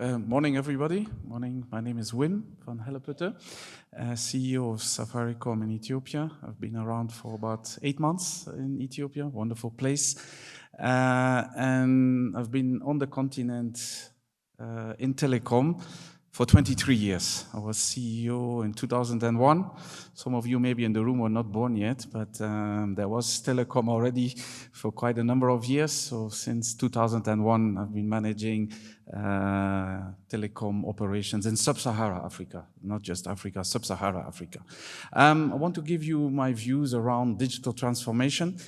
Morning, everybody. Morning. My name is Vanhelleputte, CEO of Safaricom in Ethiopia. I've been around for about 8 months in Ethiopia, wonderful place. And I've been on the continent in telecom for 23 years. I was CEO in 2001. Some of you maybe in the room were not born yet, but there was telecom already for quite a number of years. So since 2001, I've been managing telecom operations in Sub-Saharan Africa, not just Africa, Sub-Saharan Africa. I want to give you my views around digital transformation.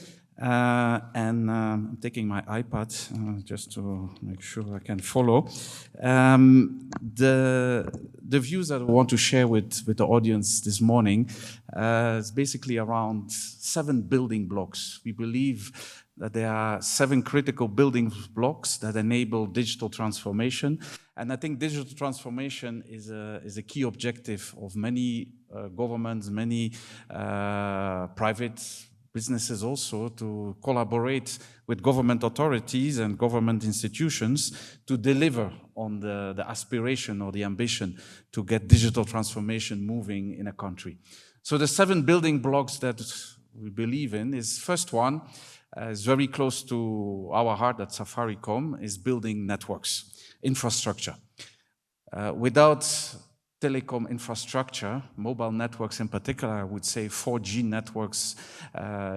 I'm taking my iPad just to make sure I can follow. The views that I want to share with the audience this morning is basically around 7 building blocks. We believe that there are 7 critical building blocks that enable digital transformation. And I think digital transformation is a key objective of many governments, many private businesses also, to collaborate with government authorities and government institutions to deliver on the aspiration or the ambition to get digital transformation moving in a country. So the 7 building blocks that we believe in is, first one, is very close to our heart at Safaricom, is building networks, infrastructure. Without telecom infrastructure, mobile networks in particular, I would say 4G networks,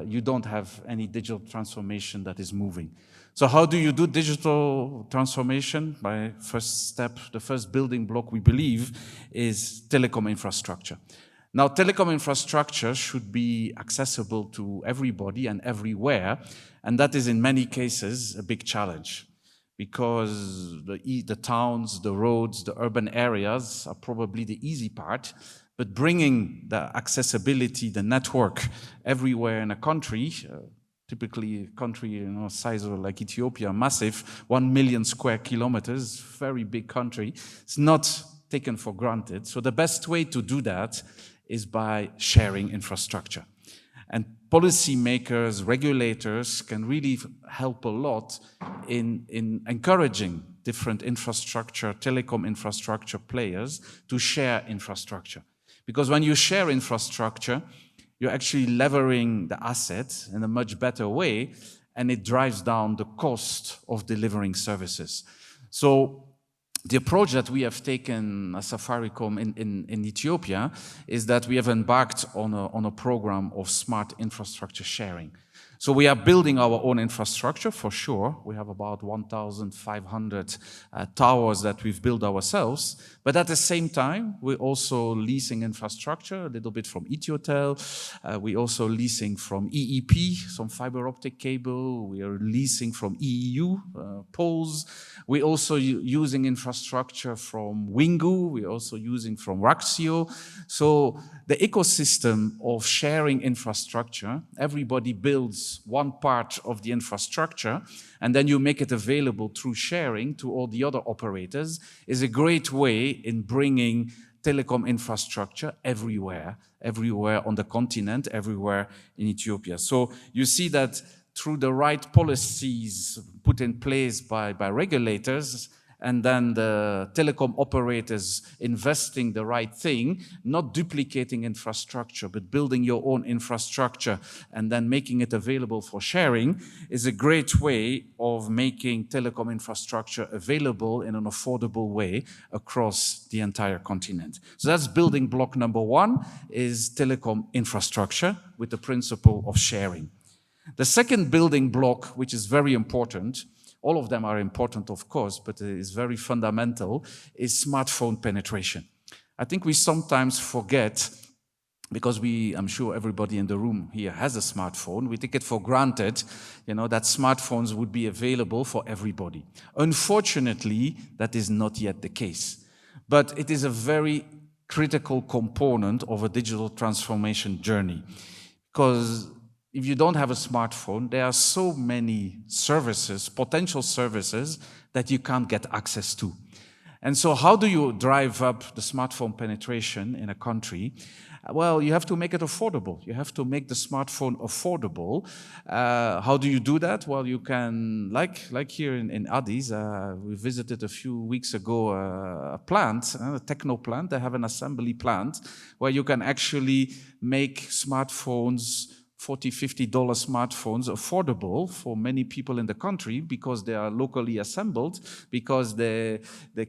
you don't have any digital transformation that is moving. So how do you do digital transformation? By first step, the first building block we believe is telecom infrastructure. Now, telecom infrastructure should be accessible to everybody and everywhere, and that is in many cases a big challenge, because the towns, the roads, the urban areas are probably the easy part, but bringing the accessibility, the network everywhere in a country, typically a country size of like Ethiopia, massive, 1 million square kilometers, very big country, it's not taken for granted. So the best way to do that is by sharing infrastructure. And policymakers, regulators can really help a lot in encouraging different infrastructure, telecom infrastructure players to share infrastructure. Because when you share infrastructure, you're actually levering the asset in a much better way, and it drives down the cost of delivering services. So the approach that we have taken as Safaricom in Ethiopia is that we have embarked on a program of smart infrastructure sharing. So we are building our own infrastructure for sure. We have about 1,500 towers that we've built ourselves. But at the same time, we're also leasing infrastructure, a little bit from Ethiotel. We're also leasing from EEP, some fiber optic cable. We are leasing from EEU poles. We're also using infrastructure from Wingu. We're also using from Raxio. So the ecosystem of sharing infrastructure, everybody builds one part of the infrastructure, and then you make it available through sharing to all the other operators, is a great way in bringing telecom infrastructure everywhere on the continent, everywhere in Ethiopia. So you see that through the right policies put in place by regulators, and then the telecom operators investing the right thing, not duplicating infrastructure, but building your own infrastructure and then making it available for sharing, is a great way of making telecom infrastructure available in an affordable way across the entire continent. So that's building block number 1, is telecom infrastructure with the principle of sharing. The second building block, which is very important, all of them are important, of course, but it is very fundamental, is smartphone penetration. I think we sometimes forget, because I'm sure everybody in the room here has a smartphone, we take it for granted, that smartphones would be available for everybody. Unfortunately, that is not yet the case. But it is a very critical component of a digital transformation journey, because if you don't have a smartphone, there are so many services, potential services, that you can't get access to. And so how do you drive up the smartphone penetration in a country? Well, you have to make it affordable. You have to make the smartphone affordable. How do you do that? Well, you can, like here in Addis, we visited a few weeks ago a plant, a techno plant. They have an assembly plant where you can actually make smartphones, $40, $50 smartphones, affordable for many people in the country because they are locally assembled, because they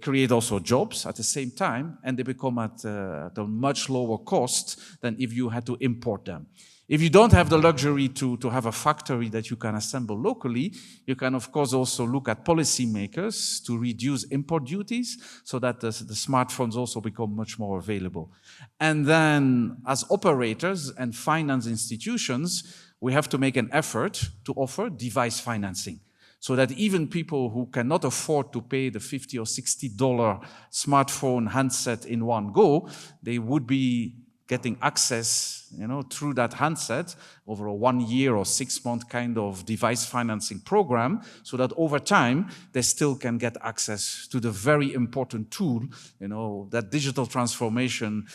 create also jobs at the same time, and they become at a much lower cost than if you had to import them. If you don't have the luxury to have a factory that you can assemble locally, you can of course also look at policymakers to reduce import duties so that the smartphones also become much more available. And then as operators and finance institutions, we have to make an effort to offer device financing, so that even people who cannot afford to pay the $50 or $60 smartphone handset in one go, they would be getting access, through that handset over a 1 year or 6 month kind of device financing program, so that over time they still can get access to the very important tool, that digital transformation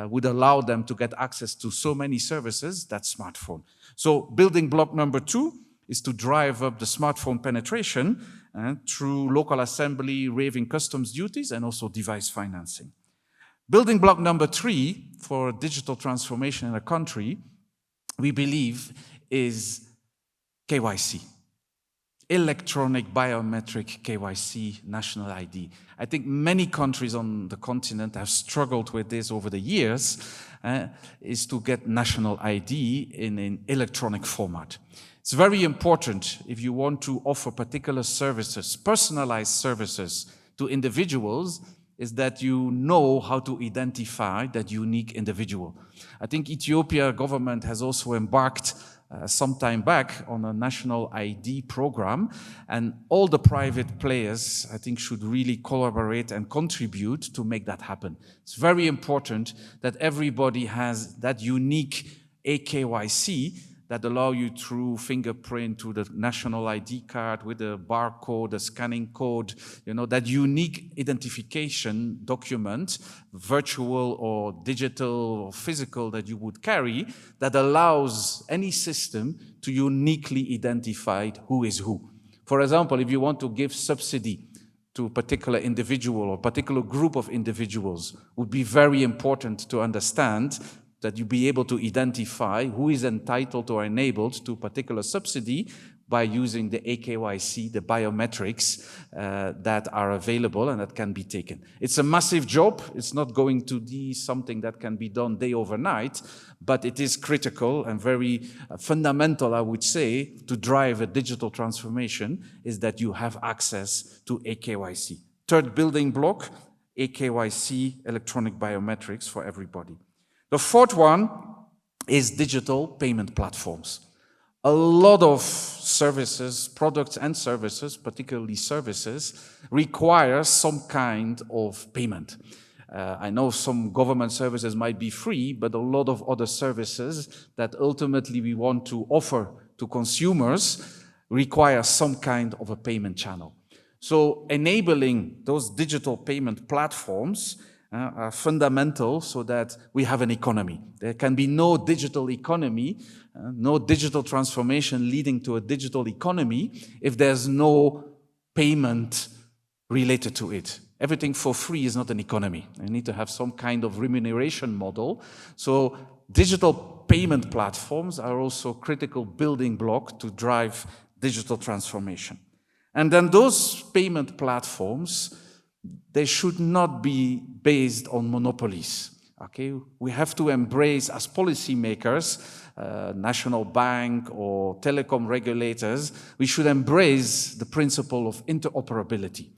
would allow them to get access to so many services, that smartphone. So building block number 2 is to drive up the smartphone penetration through local assembly, waiving customs duties, and also device financing. Building block number 3 for digital transformation in a country, we believe, is KYC. Electronic biometric KYC, national ID. I think many countries on the continent have struggled with this over the years, is to get national ID in an electronic format. It's very important if you want to offer particular services, personalized services to individuals, is that you know how to identify that unique individual. I think Ethiopia government has also embarked some time back on a national ID program, and all the private players, I think, should really collaborate and contribute to make that happen. It's very important that everybody has that unique AKYC that allow you through fingerprint to the national ID card with the barcode, the scanning code, that unique identification document, virtual or digital or physical, that you would carry, that allows any system to uniquely identify who is who. For example, if you want to give subsidy to a particular individual or particular group of individuals, it would be very important to understand that you be able to identify who is entitled or enabled to a particular subsidy by using the AKYC, the biometrics that are available and that can be taken. It's a massive job. It's not going to be something that can be done day overnight, but it is critical and very fundamental, I would say, to drive a digital transformation, is that you have access to AKYC. Third building block, AKYC, electronic biometrics for everybody. The fourth one is digital payment platforms. A lot of services, products and services, particularly services, require some kind of payment. I know some government services might be free, but a lot of other services that ultimately we want to offer to consumers require some kind of a payment channel. So enabling those digital payment platforms are fundamental so that we have an economy. There can be no digital economy, no digital transformation leading to a digital economy if there's no payment related to it. Everything for free is not an economy. You need to have some kind of remuneration model. So digital payment platforms are also a critical building block to drive digital transformation. And then those payment platforms, they should not be based on monopolies. Okay, we have to embrace, as policymakers, national bank or telecom regulators, we should embrace the principle of interoperability.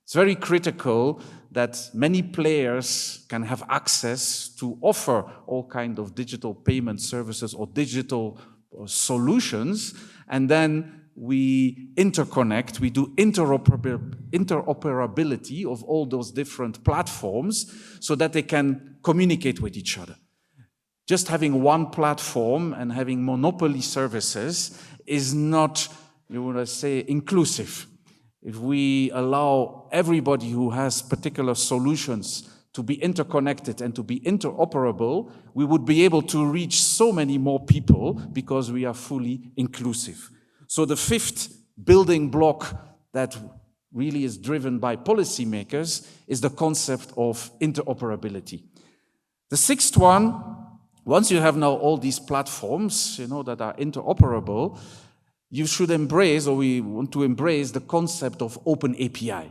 It's very critical that many players can have access to offer all kinds of digital payment services or digital solutions, and then we interconnect, we do interoperability of all those different platforms so that they can communicate with each other. Just having one platform and having monopoly services is not, inclusive. If we allow everybody who has particular solutions to be interconnected and to be interoperable, we would be able to reach so many more people because we are fully inclusive. So the fifth building block that really is driven by policymakers is the concept of interoperability. The sixth one, once you have now all these platforms, that are interoperable, you should embrace, or we want to embrace, the concept of open API.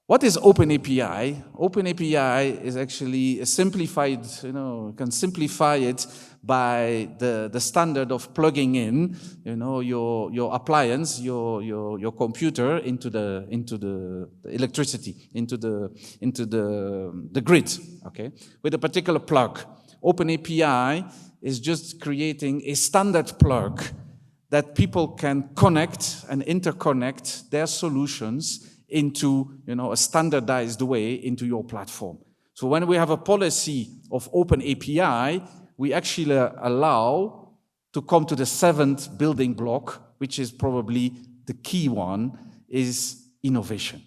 What is Open API? Open API is actually a simplified, can simplify it by the standard of plugging in, your appliance, your computer into the electricity, into the grid, okay, with a particular plug. Open API is just creating a standard plug that people can connect and interconnect their solutions into a standardized way into your platform. So when we have a policy of open API, we actually allow to come to the seventh building block, which is probably the key one, is innovation.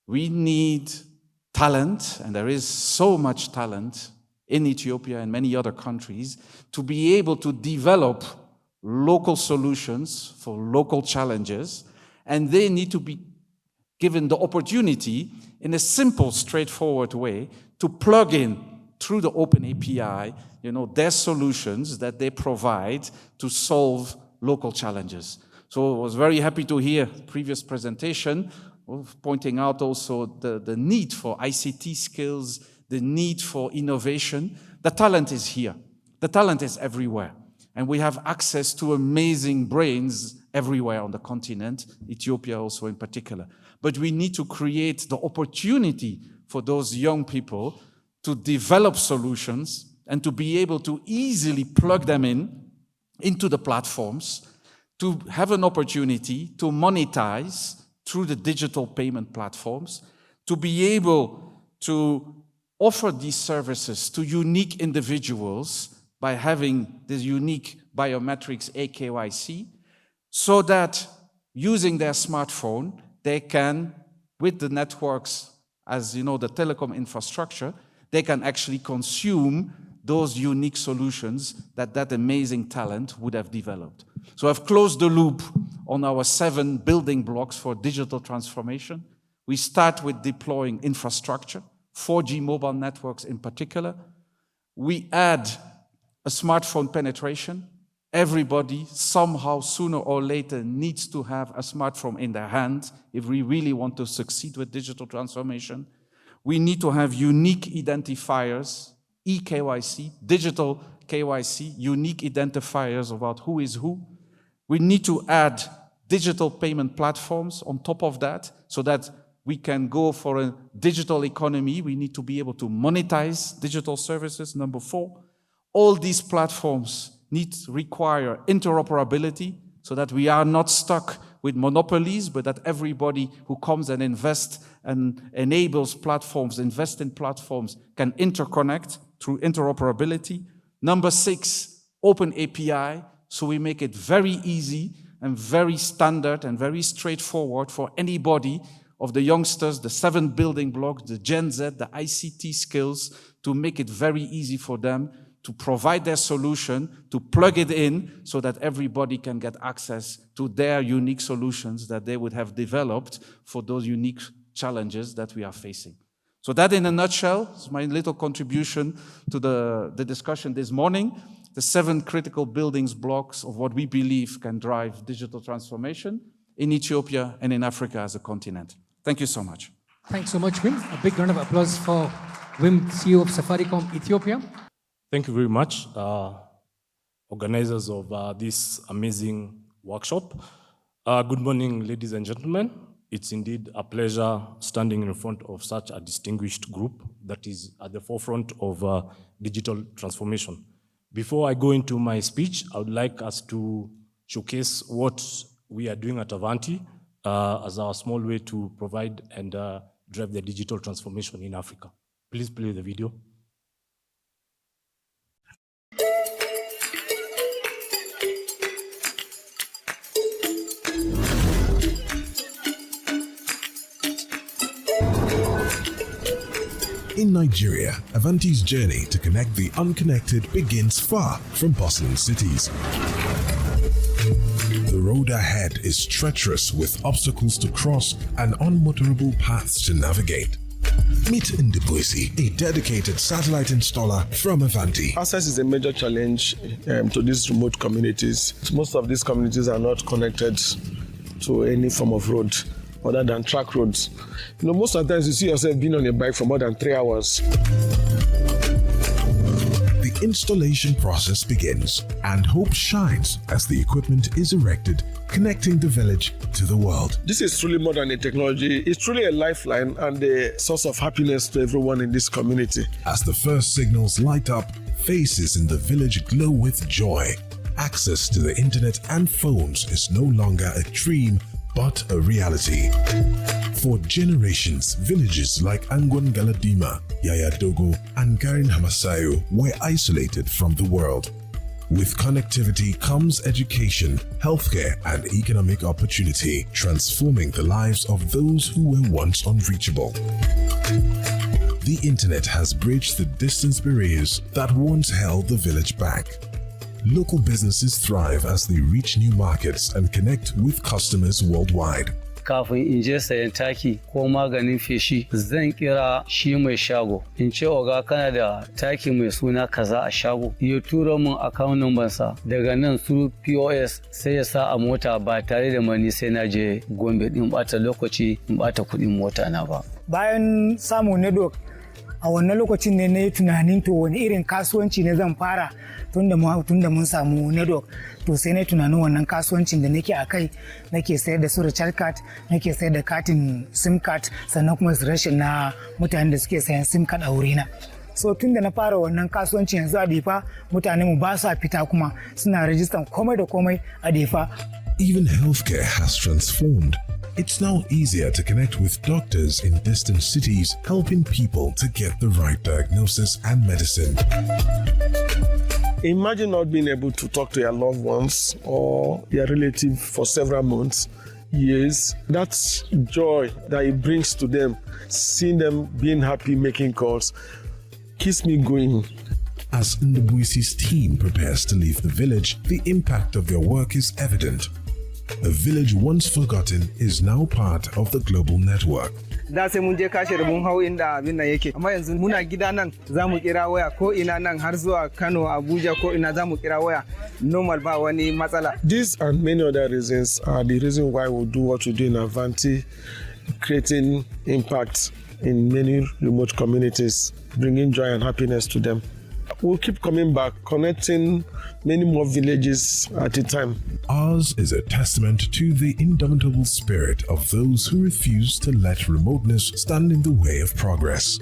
We need talent, and there is so much talent in Ethiopia and many other countries, to be able to develop local solutions for local challenges, and they need to be given the opportunity in a simple, straightforward way to plug in through the open API, their solutions that they provide to solve local challenges. So I was very happy to hear the previous presentation pointing out also the need for ICT skills, the need for innovation. The talent is here. The talent is everywhere. And we have access to amazing brains everywhere on the continent, Ethiopia also in particular. But we need to create the opportunity for those young people to develop solutions and to be able to easily plug them into the platforms, to have an opportunity to monetize through the digital payment platforms, to be able to offer these services to unique individuals by having this unique biometrics AKYC, so that using their smartphone, they can, with the networks, as the telecom infrastructure, they can actually consume those unique solutions that amazing talent would have developed. So I've closed the loop on our 7 building blocks for digital transformation. We start with deploying infrastructure, 4G mobile networks in particular. We add a smartphone penetration. Everybody somehow, sooner or later, needs to have a smartphone in their hand if we really want to succeed with digital transformation. We need to have unique identifiers, eKYC, digital KYC, unique identifiers about who is who. We need to add digital payment platforms on top of that so that we can go for a digital economy. We need to be able to monetize digital services, number 4. All these platforms require interoperability so that we are not stuck with monopolies, but that everybody who comes and invests and enables platforms, invest in platforms, can interconnect through interoperability. Number 6, open API, so we make it very easy and very standard and very straightforward for anybody of the youngsters, the 7 building blocks, the Gen Z, the ICT skills, to make it very easy for them to provide their solution, to plug it in so that everybody can get access to their unique solutions that they would have developed for those unique challenges that we are facing. So that in a nutshell is my little contribution to the discussion this morning, the 7 critical building blocks of what we believe can drive digital transformation in Ethiopia and in Africa as a continent. Thank you so much. Thanks so much, Wim. A big round of applause for Wim, CEO of Safaricom Ethiopia. Thank you very much, organizers of this amazing workshop. Good morning, ladies and gentlemen. It's indeed a pleasure standing in front of such a distinguished group that is at the forefront of digital transformation. Before I go into my speech, I would like us to showcase what we are doing at Avanti as our small way to provide and drive the digital transformation in Africa. Please play the video. In Nigeria, Avanti's journey to connect the unconnected begins far from bustling cities. The road ahead is treacherous with obstacles to cross and unmotorable paths to navigate. Meet Ndubuisi, a dedicated satellite installer from Avanti. Access is a major challenge to these remote communities. Most of these communities are not connected to any form of road other than track roads. Most of the times you see yourself being on a bike for more than 3 hours. The installation process begins, and hope shines as the equipment is erected, connecting the village to the world. This is truly more than a technology. It's truly a lifeline and a source of happiness to everyone in this community. As the first signals light up, faces in the village glow with joy. Access to the internet and phones is no longer a dream, but a reality. For generations, villages like Angwan Galadima, Yaya Dogo, and Garin Hamasayo were isolated from the world. With connectivity comes education, healthcare, and economic opportunity, transforming the lives of those who were once unreachable. The internet has bridged the distance barriers that once held the village back. Local businesses thrive as they reach new markets and connect with customers worldwide. Kafin in je sayan taki ko maganin feshi zan kira shi mai shago in ce oga kana da taki mai suna kaza a shago ya tura mun account number sa daga nan through POS sai ya sa a mota ba tare da mani sai na je Gombe din bata lokaci in bata kudin mota na ba. Bayan samu network a wannan lokacin ne na yi tunanin to wani irin kasuwanci ne zan fara tunda mun samu network to sai na tunanin wannan kasuwancin da nake a kai nake sayar da su recharge card nake sayar da katin sim card sannan kuma rashin na mutanen da suke sayan sim card a wurina. So tunda na fara wannan kasuwanci yanzu a Difa mutane mu ba sa fita kuma suna rajistan komai da komai a Difa. Even healthcare has transformed. It's now easier to connect with doctors in distant cities, helping people to get the right diagnosis and medicine. Imagine not being able to talk to your loved ones or your relative for several months, years. That's joy that it brings to them, seeing them being happy, making calls, keeps me going. As Ndubuisi's team prepares to leave the village, the impact of their work is evident. A village once forgotten is now part of the global network. Da sai mun je kashe da mun hau inda abin nan yake amma yanzu muna gida nan zamu kira waya ko ina nan har zuwa Kano, Abuja ko ina zamu kira waya normal ba wani matsala. These and many other reasons are the reason why we do what we do in Avanti, creating impact in many remote communities, bringing joy and happiness to them. We'll keep coming back, connecting many more villages at a time. Ours is a testament to the indomitable spirit of those who refuse to let remoteness stand in the way of progress.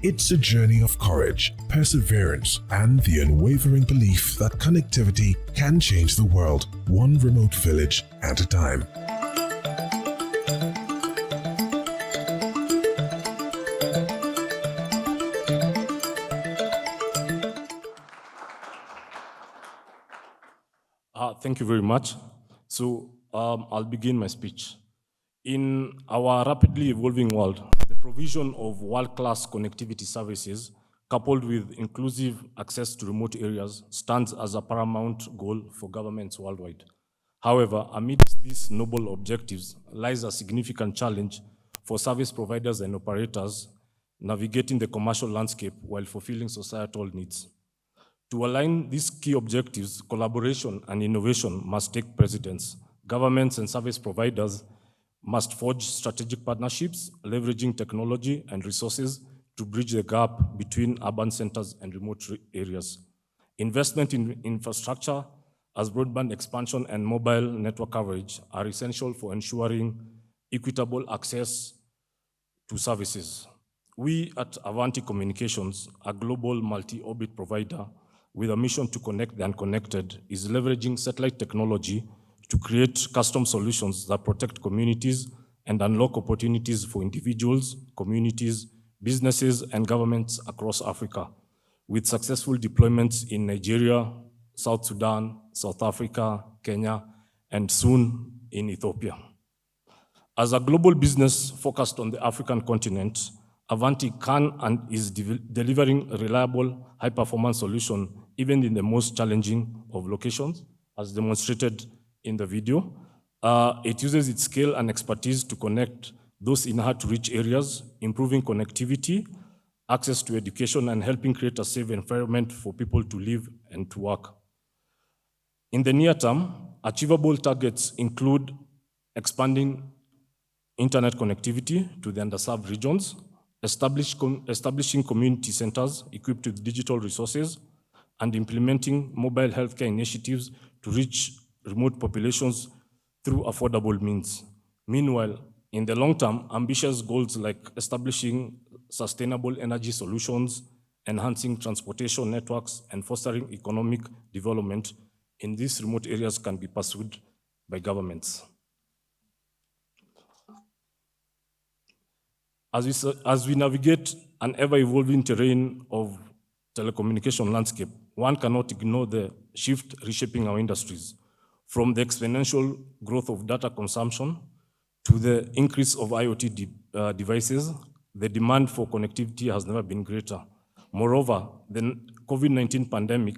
It's a journey of courage, perseverance, and the unwavering belief that connectivity can change the world, one remote village at a time. Thank you very much. So I'll begin my speech. In our rapidly evolving world, the provision of world-class connectivity services coupled with inclusive access to remote areas stands as a paramount goal for governments worldwide. However, amidst these noble objectives lies a significant challenge for service providers and operators navigating the commercial landscape while fulfilling societal needs. To align these key objectives, collaboration and innovation must take precedence. Governments and service providers must forge strategic partnerships, leveraging technology and resources to bridge the gap between urban centers and remote areas. Investment in infrastructure, as broadband expansion and mobile network coverage, are essential for ensuring equitable access to services. We at Avanti Communications, a global multi-orbit provider with a mission to connect the unconnected, is leveraging satellite technology to create custom solutions that protect communities and unlock opportunities for individuals, communities, businesses, and governments across Africa, with successful deployments in Nigeria, South Sudan, South Africa, Kenya, and soon in Ethiopia. As a global business focused on the African continent, Avanti can and is delivering a reliable, high-performance solution, even in the most challenging of locations, as demonstrated in the video. It uses its scale and expertise to connect those in hard-to-reach areas, improving connectivity, access to education, and helping create a safe environment for people to live and to work. In the near term, achievable targets include expanding internet connectivity to the underserved regions, establishing community centers equipped with digital resources, and implementing mobile healthcare initiatives to reach remote populations through affordable means. Meanwhile, in the long term, ambitious goals like establishing sustainable energy solutions, enhancing transportation networks, and fostering economic development in these remote areas can be pursued by governments. As we navigate an ever-evolving terrain of telecommunication landscape, one cannot ignore the shift reshaping our industries, from the exponential growth of data consumption to the increase of IoT devices. The demand for connectivity has never been greater. Moreover, the COVID-19 pandemic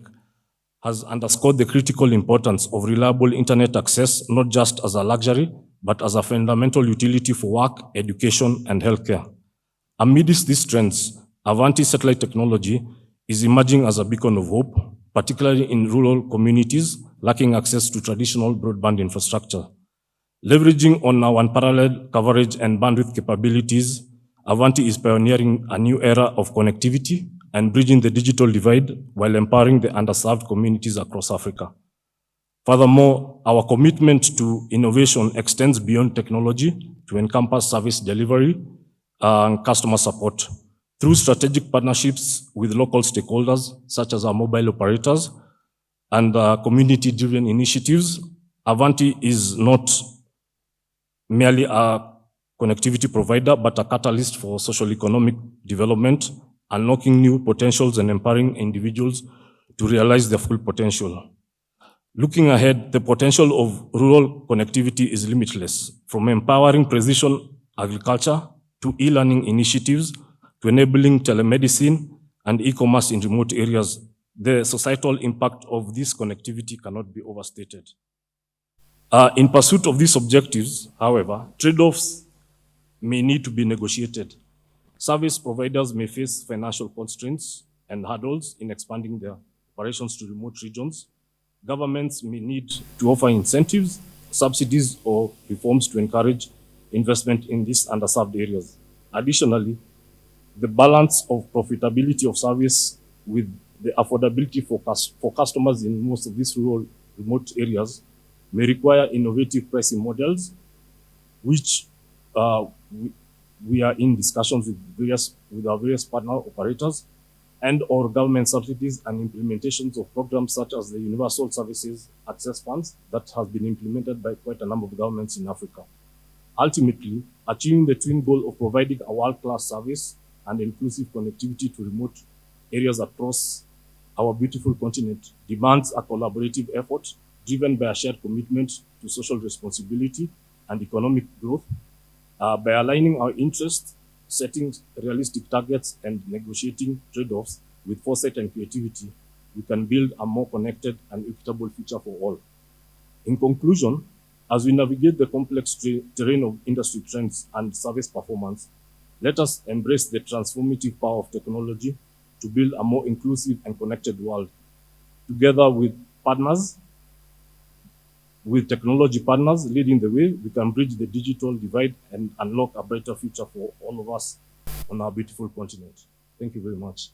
has underscored the critical importance of reliable internet access, not just as a luxury, but as a fundamental utility for work, education, and healthcare. Amidst these trends, Avanti satellite technology is emerging as a beacon of hope, particularly in rural communities lacking access to traditional broadband infrastructure. Leveraging on our unparalleled coverage and bandwidth capabilities, Avanti is pioneering a new era of connectivity and bridging the digital divide while empowering the underserved communities across Africa. Furthermore, our commitment to innovation extends beyond technology to encompass service delivery and customer support. Through strategic partnerships with local stakeholders, such as our mobile operators and community-driven initiatives, Avanti is not merely a connectivity provider, but a catalyst for social economic development, unlocking new potentials and empowering individuals to realize their full potential. Looking ahead, the potential of rural connectivity is limitless, from empowering precision agriculture to e-learning initiatives to enabling telemedicine and e-commerce in remote areas. The societal impact of this connectivity cannot be overstated. In pursuit of these objectives, however, trade-offs may need to be negotiated. Service providers may face financial constraints and hurdles in expanding their operations to remote regions. Governments may need to offer incentives, subsidies, or reforms to encourage investment in these underserved areas. Additionally, the balance of profitability of service with the affordability for customers in most of these rural remote areas may require innovative pricing models, which we are in discussions with our various partner operators and/or government subsidies and implementations of programs such as the Universal Services Access Funds that has been implemented by quite a number of governments in Africa. Ultimately, achieving the twin goal of providing a world-class service and inclusive connectivity to remote areas across our beautiful continent demands a collaborative effort driven by a shared commitment to social responsibility and economic growth. By aligning our interests, setting realistic targets, and negotiating trade-offs with foresight and creativity, we can build a more connected and equitable future for all. In conclusion, as we navigate the complex terrain of industry trends and service performance, let us embrace the transformative power of technology to build a more inclusive and connected world. Together with technology partners leading the way, we can bridge the digital divide and unlock a brighter future for all of us on our beautiful continent. Thank you very much.